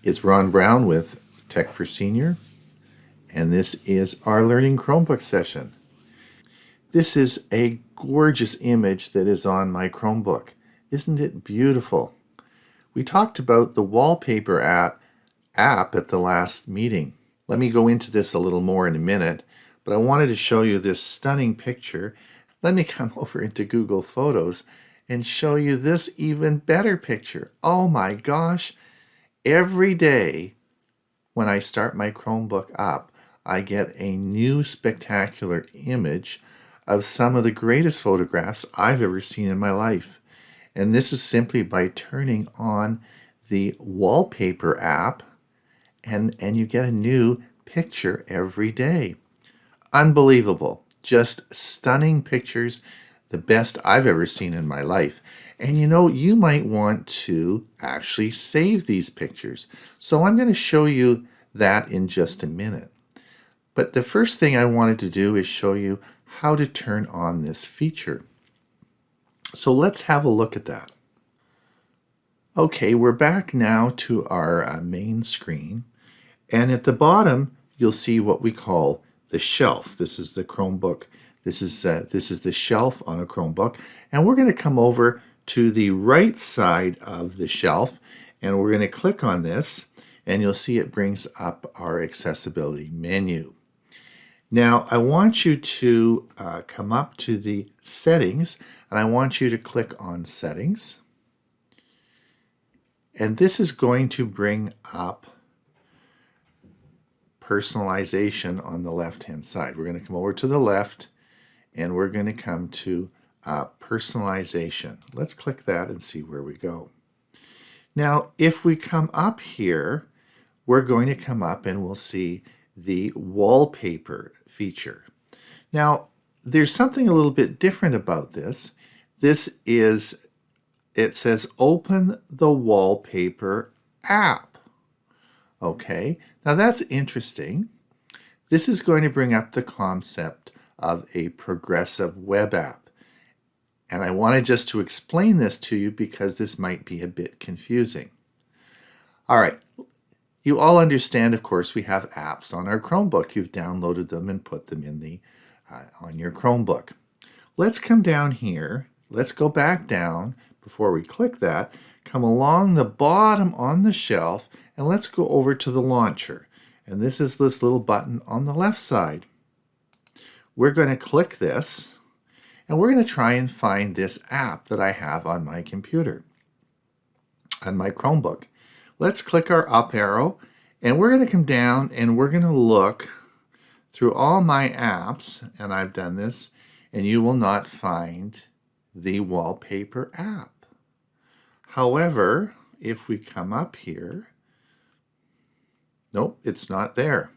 It's Ron Brown with Tech for Senior, and this is our Learning Chromebook session. This is a gorgeous image that is on my Chromebook. Isn't it beautiful? We talked about the Wallpaper app at the last meeting. Let me go into this a little more in a minute, but I wanted to show you this stunning picture. Let me come over into Google Photos and show you this even better picture. Oh my gosh! Every day when I start my Chromebook up, I get a new spectacular image of some of the greatest photographs I've ever seen in my life. And this is simply by turning on the Wallpaper app, and you get a new picture every day. Unbelievable. Just stunning pictures, the best I've ever seen in my life. And you know, you might want to actually save these pictures. So I'm going to show you that in just a minute. But the first thing I wanted to do is show you how to turn on this feature. So let's have a look at that. Okay, we're back now to our main screen. And at the bottom, you'll see what we call the shelf. This is the Chromebook. This is the shelf on a Chromebook. And we're going to come over to the right side of the shelf, and we're going to click on this, and you'll see it brings up our accessibility menu. Now, I want you to come up to the settings, and I want you to click on settings. And this is going to bring up personalization on the left-hand side. We're going to come over to the left, and we're going to come to personalization. Let's click that and see where we go. Now, if we come up here, we're going to come up and we'll see the wallpaper feature. Now, there's something a little bit different about this. It says open the wallpaper app. Okay, now that's interesting. This is going to bring up the concept of a progressive web app. And I wanted just to explain this to you because this might be a bit confusing. All right, you all understand, of course, we have apps on our Chromebook. You've downloaded them and put them in on your Chromebook. Let's come down here. Let's go back down before we click that. Come along the bottom on the shelf, and let's go over to the launcher. And this is this little button on the left side. We're going to click this, and we're going to try and find this app that I have on my computer, on my Chromebook. Let's click our up arrow, and we're going to come down and we're going to look through all my apps, and I've done this, and you will not find the Wallpaper app. However, if we come up here, nope, it's not there.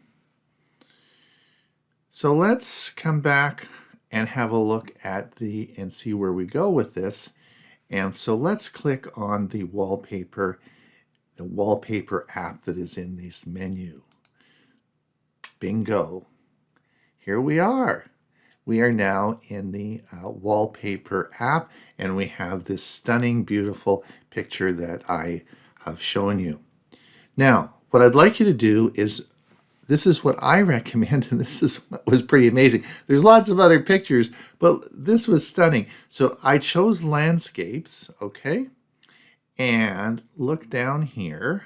So let's come back and have a look at and see where we go with this. And so let's click on the wallpaper app that is in this menu. Bingo. Here we are. We are now in the wallpaper app, and we have this stunning, beautiful picture that I have shown you. Now, what I'd like you to do is, this is what I recommend, and was pretty amazing. There's lots of other pictures, but this was stunning. So I chose landscapes, okay? And look down here.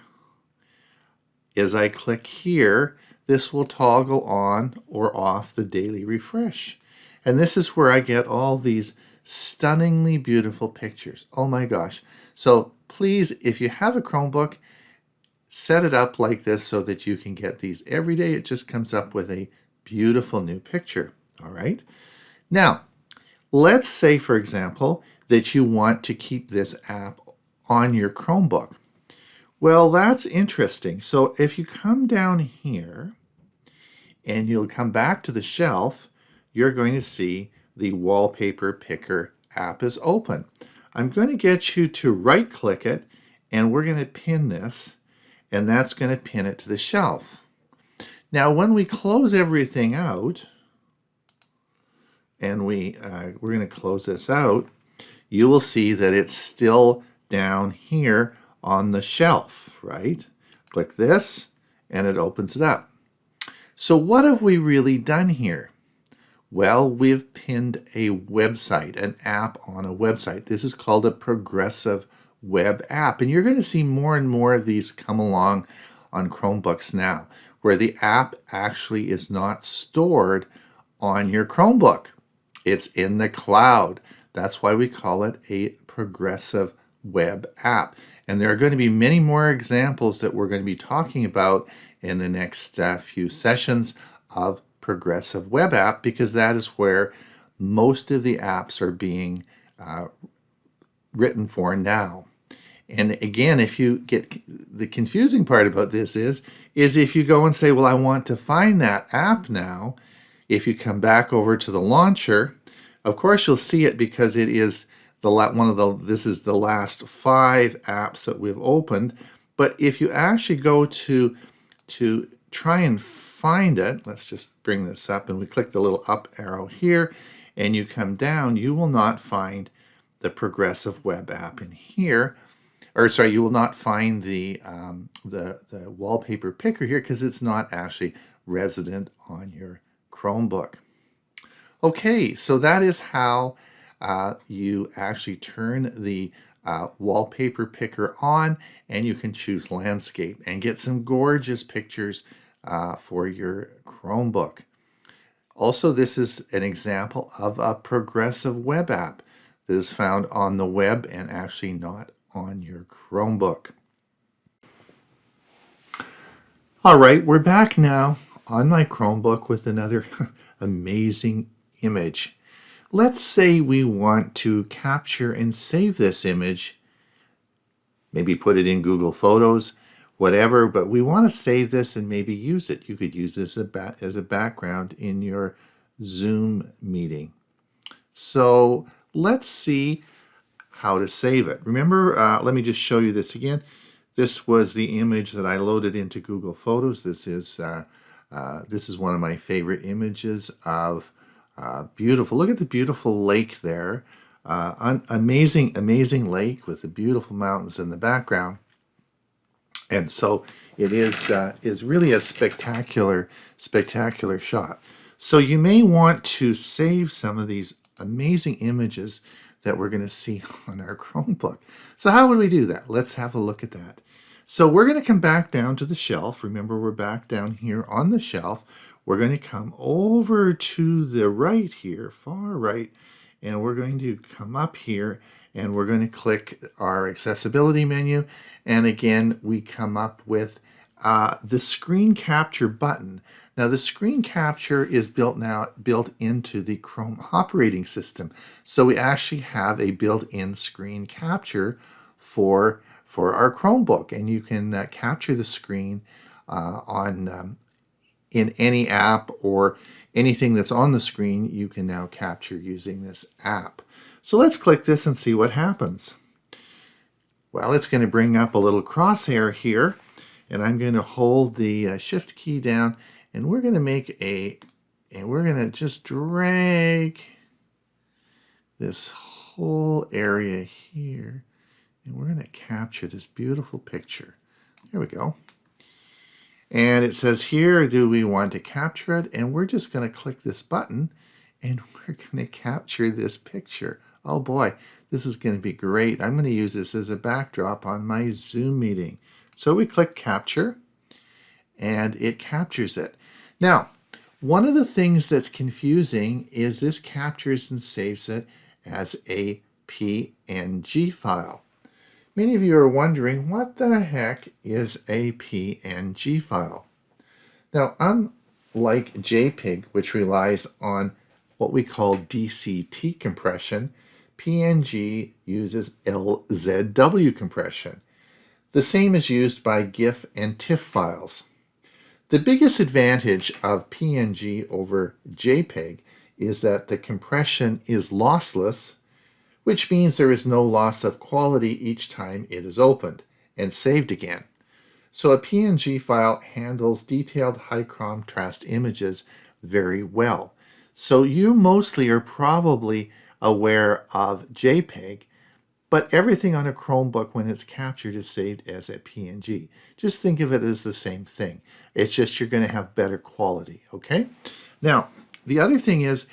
As I click here, this will toggle on or off the daily refresh. And this is where I get all these stunningly beautiful pictures. Oh my gosh. So please, if you have a Chromebook, set it up like this so that you can get these every day. It just comes up with a beautiful new picture. All right. Now, let's say, for example, that you want to keep this app on your Chromebook. Well, that's interesting. So if you come down here and you'll come back to the shelf, you're going to see the Wallpaper Picker app is open. I'm going to get you to right click it, and we're going to pin this, and that's going to pin it to the shelf. Now, when we close everything out, and we're going to close this out, you will see that it's still down here on the shelf, right? Click this, and it opens it up. So what have we really done here? Well, we've pinned a website, an app on a website. This is called a progressive web app, and you're going to see more and more of these come along on Chromebooks now, where the app actually is not stored on your Chromebook. It's in the cloud. That's why we call it a progressive web app. And there are going to be many more examples that we're going to be talking about in the next few sessions of progressive web app, because that is where most of the apps are being written for now. And again, if you get the confusing part about this is if you go and say, well, I want to find that app now, if you come back over to the launcher, of course you'll see it because it is this is the last 5 apps that we've opened. But if you actually go to try and find it, let's just bring this up, and we click the little up arrow here, and you come down, you will not find the progressive web app in here. Or sorry, you will not find the wallpaper picker here because it's not actually resident on your Chromebook. Okay, so that is how you actually turn the wallpaper picker on, and you can choose landscape and get some gorgeous pictures for your Chromebook. Also, this is an example of a progressive web app that is found on the web and actually not on your Chromebook. All right, we're back now on my Chromebook with another amazing image. Let's say we want to capture and save this image, maybe put it in Google Photos, whatever, but we want to save this and maybe use it. You could use this as a background in your Zoom meeting. So let's see how to save it. Remember, let me just show you this again. This was the image that I loaded into Google Photos. This is one of my favorite images of beautiful. Look at the beautiful lake there. Amazing lake with the beautiful mountains in the background. And so it is really a spectacular shot. So you may want to save some of these amazing images that we're going to see on our Chromebook. So how would we do that? Let's have a look at that. So we're going to come back down to the shelf. Remember, we're back down here on the shelf. We're going to come over to the right here, far right, and we're going to come up here and we're going to click our accessibility menu. And again, we come up with the screen capture button. Now the screen capture is built into the Chrome operating system. So we actually have a built-in screen capture for our Chromebook, and you can capture the screen in any app or anything that's on the screen. You can now capture using this app. So let's click this and see what happens. Well, it's going to bring up a little crosshair here, and I'm going to hold the shift key down, and we're going to just drag this whole area here, and we're going to capture this beautiful picture. There we go. And it says here, do we want to capture it? And we're just going to click this button, and we're going to capture this picture. Oh boy, this is going to be great. I'm going to use this as a backdrop on my Zoom meeting. So we click capture, and it captures it. Now, one of the things that's confusing is this captures and saves it as a PNG file. Many of you are wondering, what the heck is a PNG file? Now, unlike JPEG, which relies on what we call DCT compression, PNG uses LZW compression. The same is used by GIF and TIFF files. The biggest advantage of PNG over JPEG is that the compression is lossless, which means there is no loss of quality each time it is opened and saved again. So a PNG file handles detailed high contrast images very well. So you mostly are probably aware of JPEG, But everything on a Chromebook, when it's captured, is saved as a PNG. Just think of it as the same thing. It's just you're going to have better quality, okay? Now, the other thing is,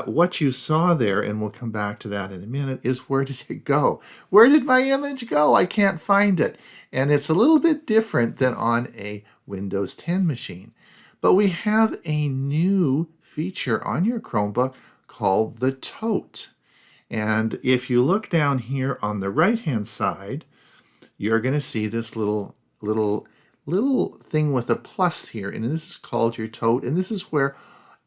what you saw there, and we'll come back to that in a minute, is where did it go? Where did my image go? I can't find it. And it's a little bit different than on a Windows 10 machine. But we have a new feature on your Chromebook called the Tote. And if you look down here on the right-hand side, you're going to see this little thing with a plus here, and this is called your Tote, and this is where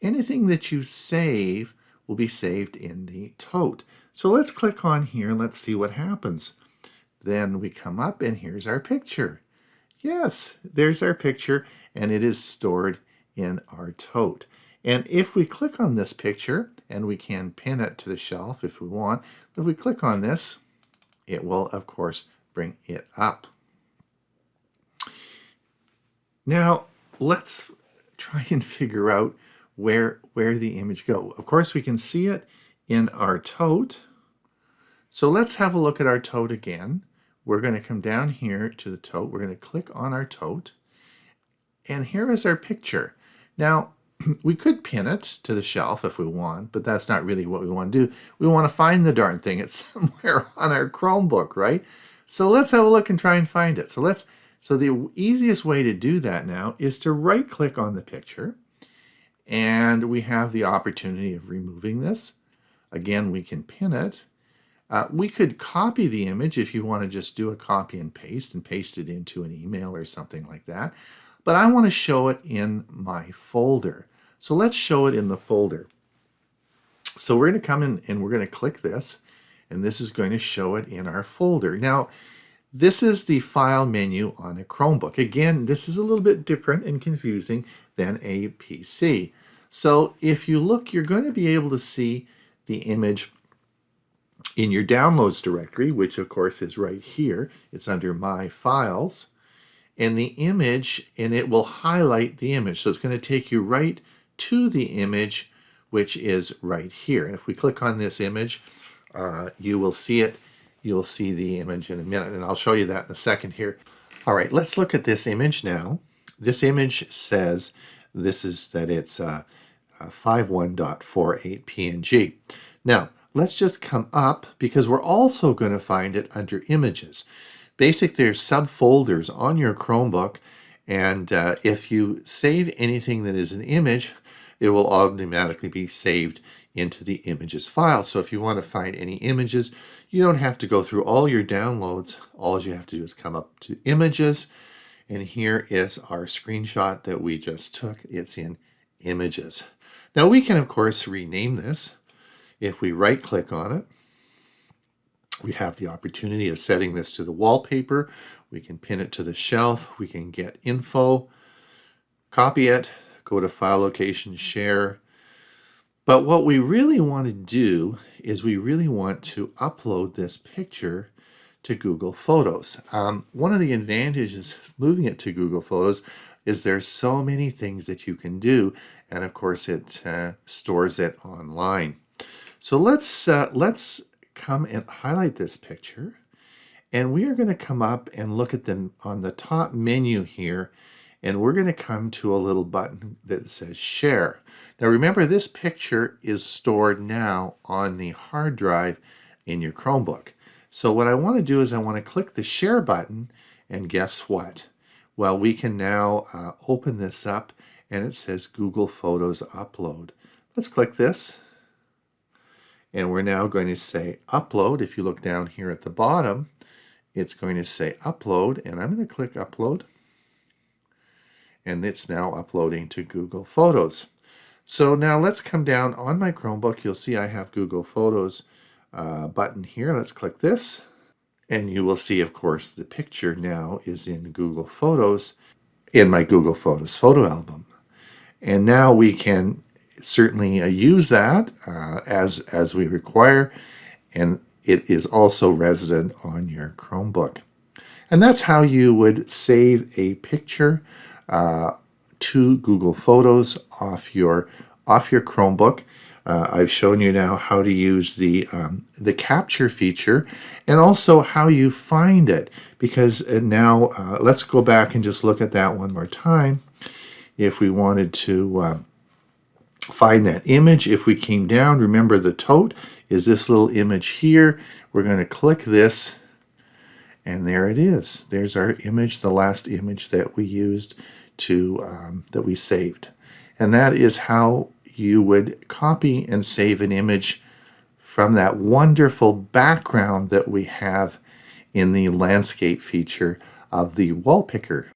anything that you save will be saved in the Tote. So let's click on here and let's see what happens. Then we come up and here's our picture. Yes, there's our picture, and it is stored in our Tote. And if we click on this picture, and we can pin it to the shelf if we want, if we click on this, it will, of course, bring it up. Now, let's try and figure out where the image go. Of course, we can see it in our Tote. So let's have a look at our Tote again. We're going to come down here to the Tote. We're going to click on our Tote. And here is our picture. Now, we could pin it to the shelf if we want, but that's not really what we want to do. We want to find the darn thing. It's somewhere on our Chromebook, right? So let's have a look and try and find it. So the easiest way to do that now is to right-click on the picture, and we have the opportunity of removing this. Again, we can pin it. We could copy the image if you want to just do a copy and paste it into an email or something like that. But I want to show it in my folder. So let's show it in the folder. So we're going to come in and we're going to click this, and this is going to show it in our folder. Now, this is the file menu on a Chromebook. Again, this is a little bit different and confusing than a PC. So if you look, you're going to be able to see the image in your downloads directory, which of course is right here. It's under My Files. And the image, and it will highlight the image. So it's going to take you right to the image, which is right here. And if we click on this image, you will see it. You'll see the image in a minute, and I'll show you that in a second here. All right, let's look at this image now. This image says that it's 51.48 PNG. Now, let's just come up, because we're also going to find it under Images. Basically, there's subfolders on your Chromebook, and if you save anything that is an image, it will automatically be saved into the Images file. So if you want to find any images, you don't have to go through all your downloads. All you have to do is come up to Images, and here is our screenshot that we just took. It's in Images. Now we can, of course, rename this. If we right-click on it, we have the opportunity of setting this to the wallpaper. We can pin it to the shelf. We can get info, copy it, go to file location, share. But what we really want to do is we really want to upload this picture to Google Photos. One of the advantages of moving it to Google Photos is there's so many things that you can do, and of course it stores it online. So let's come and highlight this picture, and we are going to come up and look at them on the top menu here, and we're going to come to a little button that says Share. Now remember, this picture is stored now on the hard drive in your Chromebook. So what I want to do is I want to click the Share button, and guess what? Well, we can now open this up, and it says Google Photos Upload. Let's click this. And we're now going to say upload. If you look down here at the bottom, it's going to say upload, and I'm going to click upload. And it's now uploading to Google Photos. So now let's come down on my Chromebook. You'll see I have Google Photos button here. Let's click this. And you will see, of course, the picture now is in Google Photos, in my Google Photos photo album. And now we can certainly use that as we require, and it is also resident on your Chromebook. And that's how you would save a picture to Google Photos off your Chromebook. I've shown you now how to use the capture feature and also how you find it, because now let's go back and just look at that one more time. If we wanted to find that image, if we came down, remember the tote is this little image here. We're going to click this, and there it is. There's our image, the last image that we used to that we saved. And that is how you would copy and save an image from that wonderful background that we have in the landscape feature of the Wallpaper